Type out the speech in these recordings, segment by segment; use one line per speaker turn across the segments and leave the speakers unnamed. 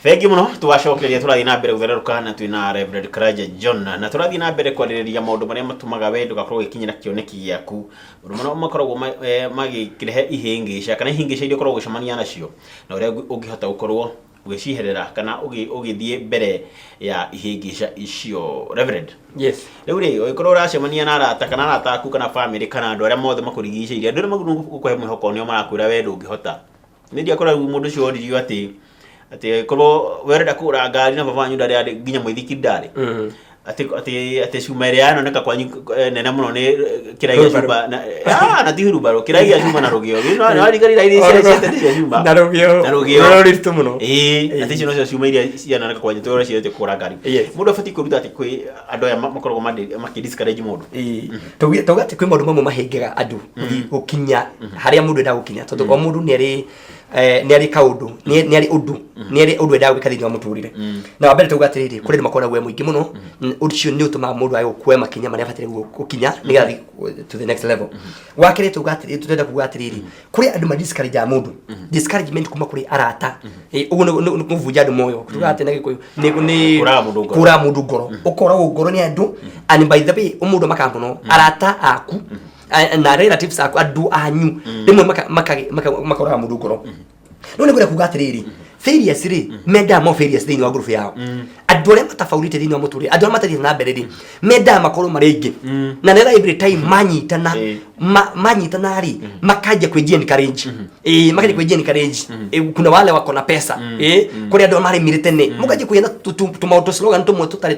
Thegi muno tuwacokeria turathi na mbere guthererũka na twina Reverend Karanja John na turathi na mbere kwarĩrĩria maũndũ marĩa matumaga wendo gakorwo gĩkinyĩra kĩoneki gĩaku ũndũ mũno makoragwo magĩkĩrehe ihĩngĩca kana ihĩngĩca iria ũkoragwo ũgĩcemania nacio na ũrĩa ũngĩhota gũkorwo ũgĩciherera kana ũgĩthiĩ mbere ya ihĩngĩca icio. Reverend,
yes,
rĩu rĩ ũgĩkorwo ũracemania na arata kana arata aku kana family kana andũ arĩa mothe makũrigicĩirie andũ arĩa magũrũ gũkũhe mwĩhoko nĩo marakwĩra wendo ũngĩhota nĩ ndiakorwo mũndũ ũcio oririo ati korwo werenda kũgũra ngari na baba wanyu ndarĩ nginya mwĩthiki ndarĩ ati cuma ĩrĩa yanoneka kwanyu nene mũno nĩ kĩraia cuma na ti hurumbarũ kĩraia cuma na rũgĩo no arigarira iria ciete cia cuma
na rũgĩo rũritũ mũno
ati icio nocio cuma iria cianoneka kwanyu twĩrwo ciete kũgũra ngari. Mũndũ abatiĩ kwĩruta atĩ kwĩ andũ aya makoragwo makĩdiscourage mũndũ
tauga atĩ kwĩ maũndũ mamwe mahĩngaga andũ gũkinya harĩa mũndũ enda gũkinya tondũ o mũndũ nĩarĩ kaũndũ nĩarĩ ũndũ endaga gwĩka thĩinĩ wa mũtũrĩre na wambere tauga atĩrĩrĩ kũrĩ andũ makoragwo mũingĩ mũno ũcio nĩ ũtũmaga mũndũ age kuoya makinya marĩa abataire gũkinya nĩgetha thiĩ to the next level. Wa kerĩ tauga atĩrĩrĩ tũrenda kuuga atĩrĩrĩ kũrĩ andũ madiscourageaga mũndũ discouragement kuma kũrĩ arata ũguo nĩ kũbunja andũ moyo tuga atĩ na Gĩkũyũ nĩ kũra mũndũ ngoro ũkoragwo ngoro nĩ andũ and by the way mũndũ makaga mũno arata aku na relatives aku andũ anyu rĩmwe makoraga mũndũ ngoro no nĩ gwĩra kuuga atĩrĩrĩ failures rĩ menda mo failures thĩinĩ wa group yao andũ arĩa matafaurĩte thĩinĩ wa mũtũrĩre andũ arĩa matarĩ na mbere rĩ menda makorwo marĩ aingĩ na nĩra every time manyitana rĩ makaja kwĩjia encourage makaja kwĩjia encourage kuna wale wako na pesa kũrĩ andũ marĩ mire tene mũkaje kũyana tũmaũndũ slogan tũmwe tũtarĩ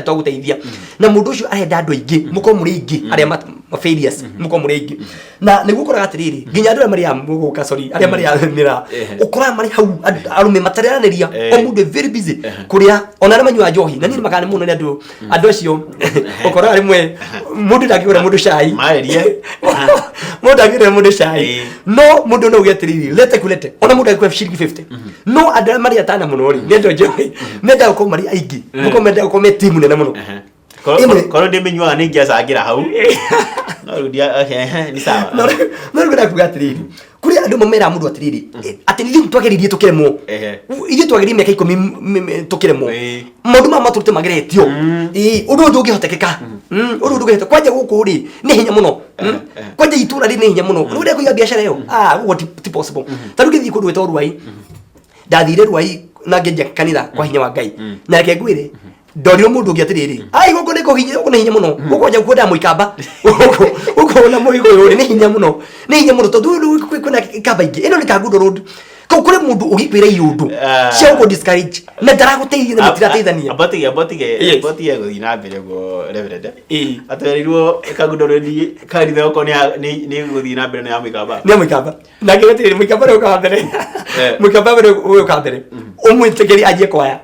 twa gũteithia na mũndũ ũcio arenda andũ aingĩ mũkorwo mũrĩ aingĩ arĩa ma failures mũkorwo mũrĩ aingĩ na nĩguo ũkoraga atĩrĩrĩ nginya andũ arĩa marĩ mũgũka sorry arĩa marĩ mĩra ũkoraga marĩ hau arume mataranĩria o mũndũ very busy kũrĩa ona arĩa manyua njohi na nĩ makane mũno nĩ andũ acio ũkoraga rĩmwe mũndũ ndangĩgũra mũndũ cai mũndũ ndangĩgũra mũndũ cai no mũndũ no ũgĩatĩrĩrĩ lete kulete ona mũndũ angĩkũhe ciringi 50 no andũ arĩa marĩ atana mũno rĩ nĩ andũ njohi menda gũkorwo marĩ aingĩ mũkorwo menda gũkorwo me timu nene mũno
korwo ndĩmenyuaga nĩ ingĩacangĩra hau no rudia ni sawa
no rũgũra kuuga atĩrĩrĩ kũrĩ andũ mamera mũndũ atĩrĩrĩ atĩ nĩ twageririe tũkĩremwo ithuĩ twageririe mĩaka 10 tũkĩremwo maũndũ ma matũrute mageretio ũndũ ũndũ ũngĩhotekeka ũndũ ũndũ ũngĩhotekeka kwanja gũkũ rĩ nĩ hinya mũno kwanja itũra rĩ nĩ hinya mũno nĩ kũiga biacara ĩyo ũguo ti possible tarĩu gĩthiĩ kũndũ gwĩtwo Ruai ndathire Ruai na ngĩenja kanitha kwa hinya wa Ngai na reke ngwĩre ndorio mũndũ ũngĩ atĩrĩrĩ ai gũkũ nĩ kũhinya gũkũ nĩ hinya mũno gũkũ nja kwenda mũikamba gũkũ na mũigũ nĩ hinya mũno tondũ kwĩna ikamba ingĩ ĩno nĩ Kangundo Road kau kũrĩ mũndũ ũgĩkwĩra iũndũ cia gũkũ discourage na ndaragũteithia na mũtirateithania
abatige gũthiĩ na mbere guo Reverend atwerirwo Kangundo Road kanitha yoko nĩ gũthiĩ na mbere na mũikamba
na ngĩgĩtĩrĩra mũikamba rĩu ka mbere mũikamba rĩu ka mbere ũmwĩtĩkĩri anjie kwaya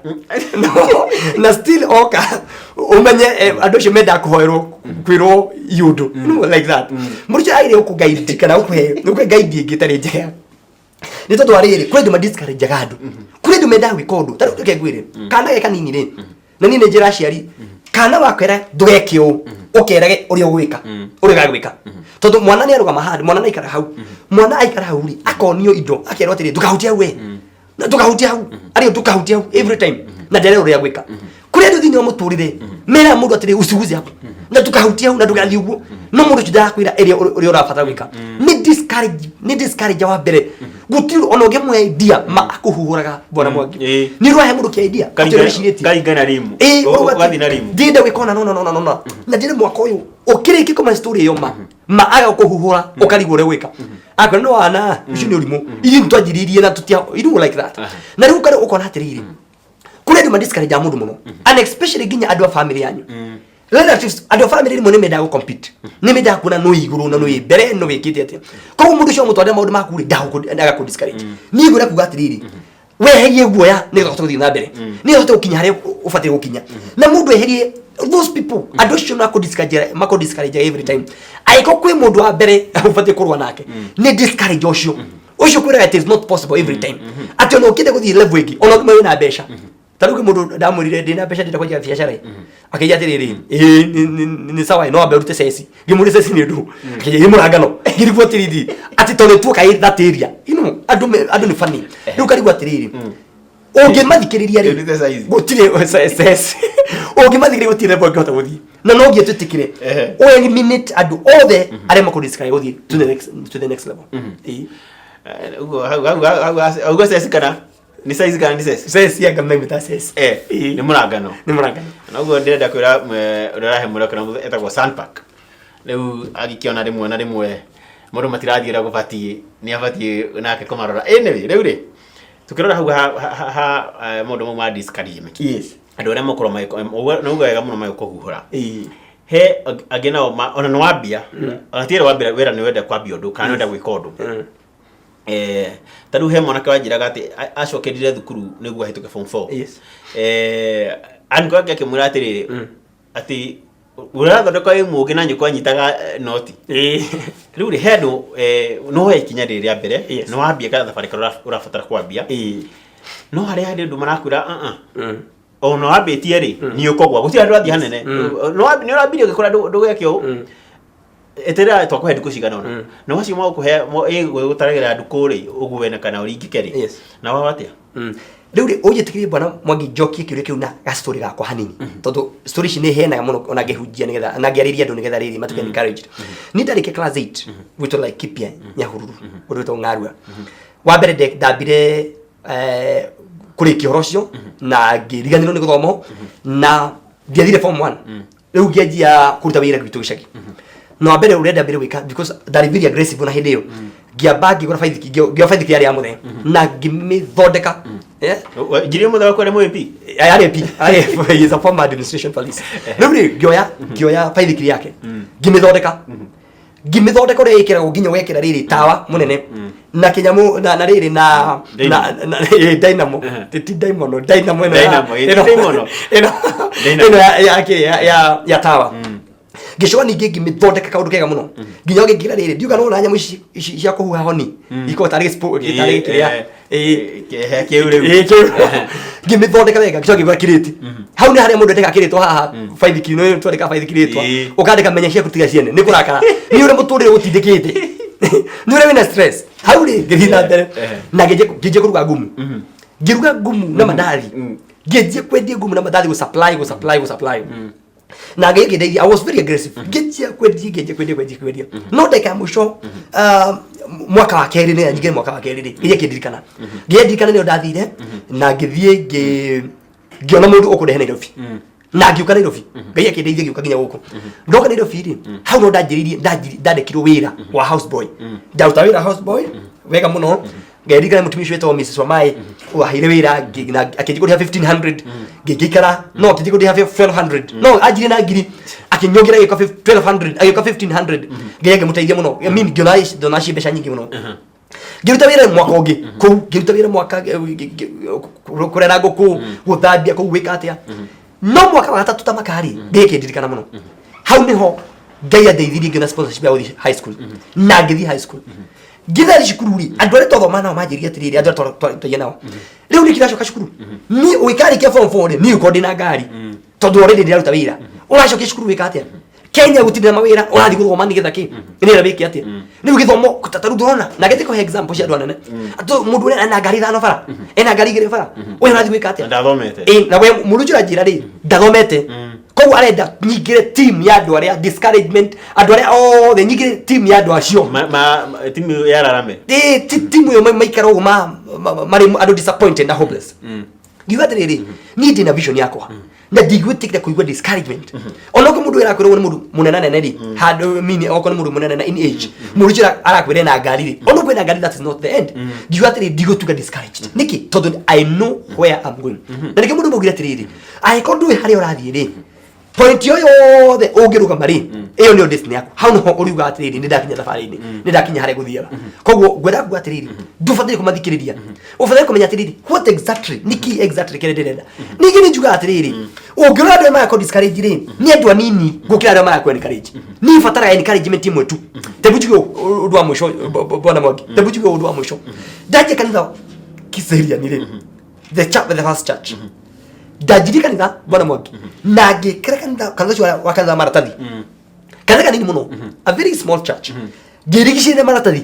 na still oka umenye andũ acio menda kũhoerwo kwĩrwo iũndũ like that mũrũcio aire gũkũ guide kana gũkũhe guide ĩngĩ tarĩ njega nĩ tondũ arĩrĩ kũrĩ andũ madiscourageaga andũ kũrĩ andũ mendaga gwĩka ũndũ tarĩu reke ngwĩre kana ge kanini rĩ na niĩ nĩ njĩra aciari kana wakwĩra ndũgeke ũũ ũkerage ũrĩa ũgwĩka ũrĩa ũgagwĩka tondũ mwana nĩ arũgama handũ mwana mwana aikara hau rĩ akonio indo akerwo atĩrĩ ndũkahutie hau we na ndũkahutie hau arĩ ndũkahutie hau every time na ndere ũrĩa gwĩka kũrĩ andũ thĩinĩ wa mũtũrĩre mera mũndũ atĩrĩ usuguze hapo na ndũkahutie hau na ndũgathiĩ ũguo no mũndũ ndakwĩra ũrĩa ũrabatara gwĩka nĩ discourage wa mbere gũtirũ ona ũngĩmwe idea akũhuhũraga bona mwangi nĩ rwahe mũndũ kĩa idea
kaingana rimu ũgathi na rimu
ndĩnda gwĩkona no na ndĩrĩ mwaka ũyũ ũkĩrĩkia koma story ĩyo ma aga kũhuhũra ũkarigwo ũrĩa gwĩka akwa no ana ucio nĩ ũrimũ ithi twajiririe na tutia iru like that na rĩu kare ũkona atĩrĩrĩ kũrĩ andũ madiscourage mũndũ mũno and especially nginya andũ a family yanyu relatives andũ a family rĩmwe nĩ mendaga gũcompete nĩ mendaga kuona no igũrũ na no mbere no wĩkĩte atĩa koguo mũndũ ũcio mũtwarĩra maũndũ maku rĩ ndaga kũdiscourage niĩ ngwĩra kuuga atĩrĩrĩ weherie guoya nĩgetha ũhote gũthiĩ na mbere nĩgetha ũhote gũkinya harĩa ũbatiĩ gũkinya na mũndũ eherie those people andũ acio makũdiscourage every time aiko kwĩ mũndũ wa mbere ũbatiĩ kũrũa nake nĩ discourage ũcio kwĩraga it is not possible every time atĩ ona ũkĩenda gũthiĩ level ĩngĩ ona ũmwe wĩna mbeca tarĩu mũndũ ndamwĩrire ndĩna mbeca ndĩrenda kwanjia biacara akĩnja atĩrĩrĩ nĩ sawa no ambe rute ceci ngĩmũrĩ ceci nĩ ndũ akĩnja mũrangano ngĩrigwo atĩrĩrĩ atĩ tondũ tuoka that area andũ nĩ funny rĩu karigwo atĩrĩrĩ Ũngĩmathikĩrĩria rĩ gũtirĩ SS ũngĩmathikĩrĩria gũtirĩ level ũngĩhota gũthiĩ na no nginya twĩtĩkĩre o eliminate andũ othe arĩa makũriskana gũthiĩ to the next level.
Ugo SS kana ni size kana ni SS
ya kama mimi ta SS
ni murangano na ugo ndĩrenda kwĩra ũrahe mũreka kana etagwo Sandpark rĩu agĩkiona rimwe na rimwe mũndũ matirathiĩra gũbatie ni abatie nake kũmarora anyway rĩu rĩ tukirora hau mũndũ mwa discarime andũ arĩa makorwo no ugo wega mũno magĩkũhuhũra he agena ona no wambia ona tiere wambia wera ni wenda kwambia ũndũ kana wenda gwĩka ũndũ tadu he mwanake wanjiraga ati acokerire thukuru niguo ahituke form 4 anko yake akimwira atiri ati urathondeka imugi na nyuko anyitaga noti riu ri hendu no he ikinya rĩrĩa mbere no wambia kana thabari kana urabatara kwambia no hari handi ndu marakwira o no wambitie ri ni ukogwa gutira ndu athi hanene no wambi ni urambire gikora ndu gwekio etera to kuhe ndikucigana ona no wacio mwa kuhe gutaragira ndukuri ugwena kana uringikeri na wawatia
riu ri ujitikiri bwana Mwangi Njoki kiure kiu na ga story gakwa hanini tondu story ici ni henaga muno ona ngehujia nigetha na ngiariria andu nigetha riri matuke encouraged ni ndarike class 8 wito like Kipia Nyahururu urito Ng'arua wa mbere ndambire kuri kihorocio na ngiriganirwo ni guthomo na ndiathire form 1 riu ngianjia kuruta wira gwitu gicagi no mbere urenda mbere wika because that is very aggressive na hindi yo giabagi gora faith gio ya muthe na gimithondeka
jiri muthe wakore mu MP
he is a former administration police nuri gioya faith yake gimithondeka ore ikira nginya wekira riri tawa munene na kinyamu na riri na dynamo ya tawa gicwa ningi ngimithondeka kaundu kega muno nginya ngira riri ndiuga no na nyamu ici cia kuhuha honi iko tari kiria ngimithondeka wega gicwa ngigwa kiriti hau ni haria mundu ndeka kiritwa haha faith kino twandika faith kiritwa ukandika menya cia kutiga ciene ni kurakara ni ure muturire utindikite ni ure wina stress hau ri ngithina mbere na ngije kuruga ngumu ngiruga ngumu na madari ngije kwendia ngumu na madari go supply na I was very aggressive ngije kwendia no ndeka musho mwaka wa keri ni nyingire mwaka wa keri ri ngije kindirikana ni ndathire na ngithie ngiona mundu ukurehe Nairobi na ngiuka Nairobi ngije kindeithie ngiuka nginya guku ndoka Nairobi ri hau no ndandikirwo wira wa houseboy ndaruta wira houseboy wega muno ngerikana mutumishi wetu Mrs. Wamai wahire wira akijikuria 1500 ngikara no akijikuria 1200 no ajire na ngiri akinyongira giko 1200 agiko 1500 ngege muteithia muno mimi ngiona besha nyingi muno ngiruta wira mwaka ungi ku ngiruta wira mwaka kurera guku guthambia ku wika atia no mwaka wa gatatu tamakari ngeke ndirikana muno hau niho ngai andeithirie ngina sponsorship ya high school na ngithi high school githari shukururi andu ari tothoma nao manjiria atiriri andu toye nao riu ni kiracoka shukuru ni uikari kia form 4 ni uko ndina ngari tondu already ndiraruta wira uracokia shukuru wika atia Kenya gutindira mawira urathi guthoma ni githaki ni ra wiki atia ni githomo kutataru ndona na getiko example cia ndwana atu mundu uri na ngari thano bara ena ngari igire bara uyu urathi wika atia
ndathomete
na we mundu jura njira ri ndathomete koguo arenda nyingire team ya andu aria discouragement andu aria othe nyingire team ya andu acio
team ya Rarame
team yo maikara uguo mari andu disappointed na hopeless ngiuga atiriri ni ndina vision yakwa na ndigwitikire kuigua discouragement onoko mundu erakwirwo ni mundu munene nene ri handu mini oko ni mundu munene in age mundu jira arakwire na ngari ri onoko na ngari that is not the end ngiuga atiriri ndigũtuga discouraged niki tondu I know where I'm going na niki mundu mugire atiriri aiko ndui hari urathie ri point yo yothe ungiruga mari iyo ni destiny yako hau no uriuga atiriri ni ndakinya thabarini ni ndakinya hare guthiaga koguo gwera gwa atiriri ndubathire kumathikiriria ubathire kumenya atiriri what exactly niki exactly kile ndirenda niki ni juga atiriri ungirora ndio maya ko discourage ri ni andu anini gukira ndio maya ko encourage ni fatara encouragement imwe tu tebujugo undu wa mwisho bwana Mwangi tebujugo undu wa mwisho ndaje kanitha kiseria ni ri the first church ndajirika nitha bwana Mwangi na ngikira kanitha wakanza maratathi kanitha kanini muno a very small church ngirigicire maratathi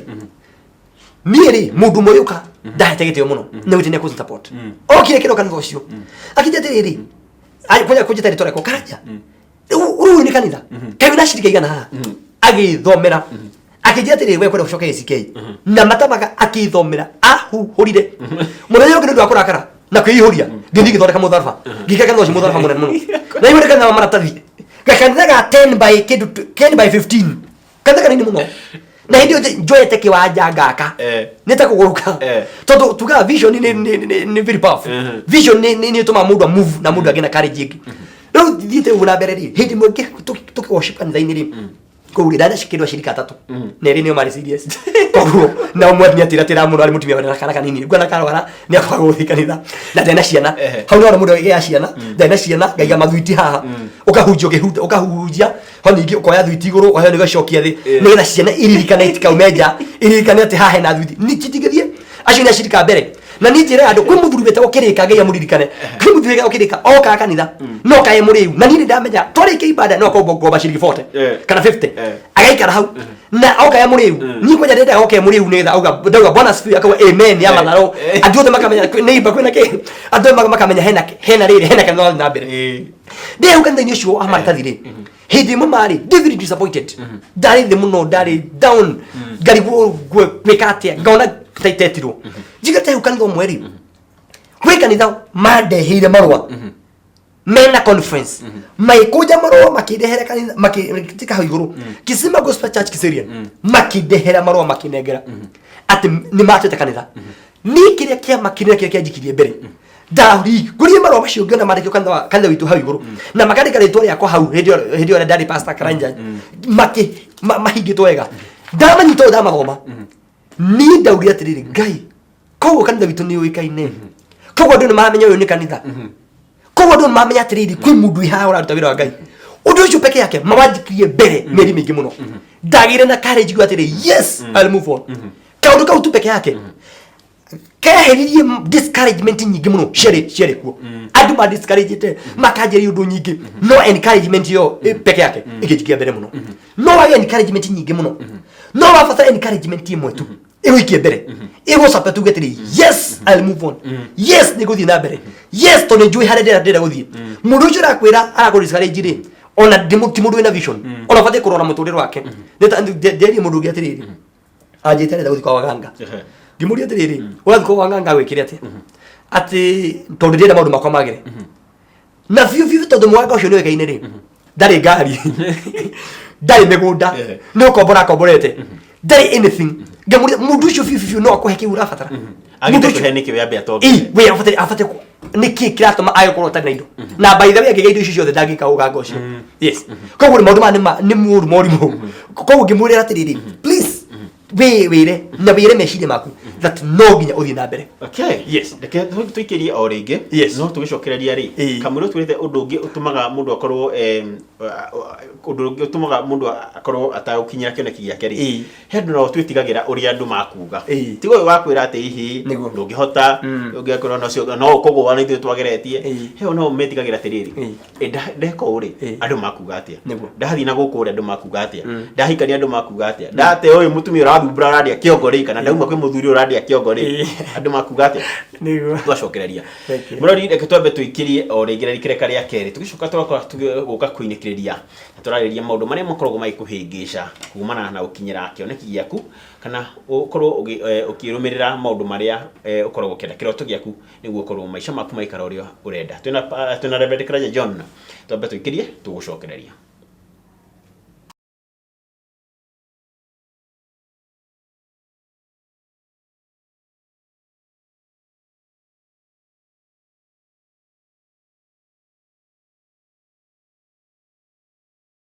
nieri mundu moyuka ndahete gitio muno ne gutine ku support okire kiro kanitha ucio akijete riri ai kuja kujeta ritore ko karaja uru ni kanitha kai na shirika igana ha agithomera akijete riri we kwenda gushoka ACK na matamaga akithomera horire muthenya ungi ndu akurakara na kwihuria ngithi githondeka mutharfa ngikeka no mutharfa munene muno na iwe kana maratathi gakanitha ga 10 by 15 kanitha kanini muno na hiyo njoyete kiwanja ngaka nita kuguruka tondu tuga vision ni very powerful vision ni tuma mundu move na mundu agena courage iki no dite una bereri hindi mweke tuki worship kanitha iniri ko uri dada shikirwa shirika tatu neri ni mari serious ko na umwe ni atira mundu ari mutumia wana kana kanini gwana karwara ni akwa guthi kanitha na dena ciana hau no mundu ya ciana dena ciana gaiga mathuiti haha ukahunjio gehuta ukahunjia honi ingi ukoya thuiti iguru oyo ni gacokia thi ni getha ciana iririkana itikaumeja iririkana ati haha na thuiti ni kitigithie acio ni ashirika mbere na ni njira andu kwi muthuri bete ukirika ngai amuririkane kwi muthuri bete ukirika oka kanitha no kae muriu na ni ndamenya tori ke ibada no ko goba shiriki 40 kana 50 agaikara hau na oka ya muriu ni kwenya ndenda oka ya muriu ni tha auga ndauga bwana sifu akawa amen ya matharo andu makamenya neighbor kwina ke andu makamenya hena riri hena kana na mbere de ukanda ni sho amartathire hindi mumari David disappointed dari the muno dari down gari gwekate ngona taitetiro jigate ukango mweri kweka nitha made hire marwa mena conference maikuja marwa makidehera kanitha makitika haiguru Kisima Gospel Church Kiserian makidehera marwa makinegera ati ni matete kanitha ni kiria kia makinera kiria jikirie mbere dauri kuria marwa macio ngona marikio kanitha witu haiguru na makandika ritwa yakwa hau radio daddy pastor Karanja mahigito wega ndamanyito ndamathoma ni dauri atiriri ngai kogo kanitha witu ni uikaine kogo ndu mamenya uyu ni kanitha kogo ndu mamenya atiriri kwi mundu iha uraruta wira wa ngai undu ucio peke yake mawajikirie mbere meri mingi muno ndagire na courage gwa atiriri yes I'll move on kaundu kau tu peke yake kaheririe discouragement nyingi muno shere kuo andu ma discouraged makajeri undu nyingi no encouragement yo peke yake ikijikia mbere muno no wa encouragement nyingi muno no wa fata encouragement imwe tu iwikie mbere igo sapa tu getiri yes I'll move on yes ni guthi na mbere yes to njui hare ndera guthi mundu ucio rakwira arago discourage ri ona mundu ina vision ona fate kurora muturire wake ndeta mundu getiri ajite ndera guthi kwa waganga ngimuri atiriri urathi kwa waganga gwikire ati tondu ndenda maundu makwa magire na fiu tondu mwanga ucio ni wekaine ri ndari ngari ndari migunda no komborete ndari anything ngamuri mundu ucio fiu no akuhe kiura fatara
agite kuheni kiwe abia tobe
we afate niki kiratuma ayo kurota na indo na by the way agege icio ciothe ndagika uganga ucio yes koguo maundu ni muru morimu koguo ngimuri atiriri please wire na wire meciria maku that no ginya uthi na mbere
okay yes ndeke tuikirie o ringi no tugicokereria ri kamuru twite undu ungi utumaga mundu akorwo undu ungi utumaga mundu akorwo ataukinyira kioneki giake ri hendu no twitigagira uri andu makuga tigo wakwira ati hihi ndungihota ungiakorwo no cio no kogo wana ithu twageretie heo no metigagira tiriri ndeko uri andu makuga atia ndathi na guku uri andu makuga atia ndahikania andu makuga atia ndate oyu mutumia thumbura radia kiogori kana ndauma kwi muthuri uradia kiogori andu makuga atia niguo twacokereria murori reke twambe tuikirie o ringira rikireka ria keri tugicoka tuguka kuinikiriria turariria maundu maria makoragwo magikuhingisha kumana na ukinyira kioneki giaku kana ukorwo ukirumirira maundu maria ukoragwo kenda kiroto giaku niguo ukorwo maisha maku maikara uria urenda twina Reverend Karanja John twambe tuikirie tugucokereria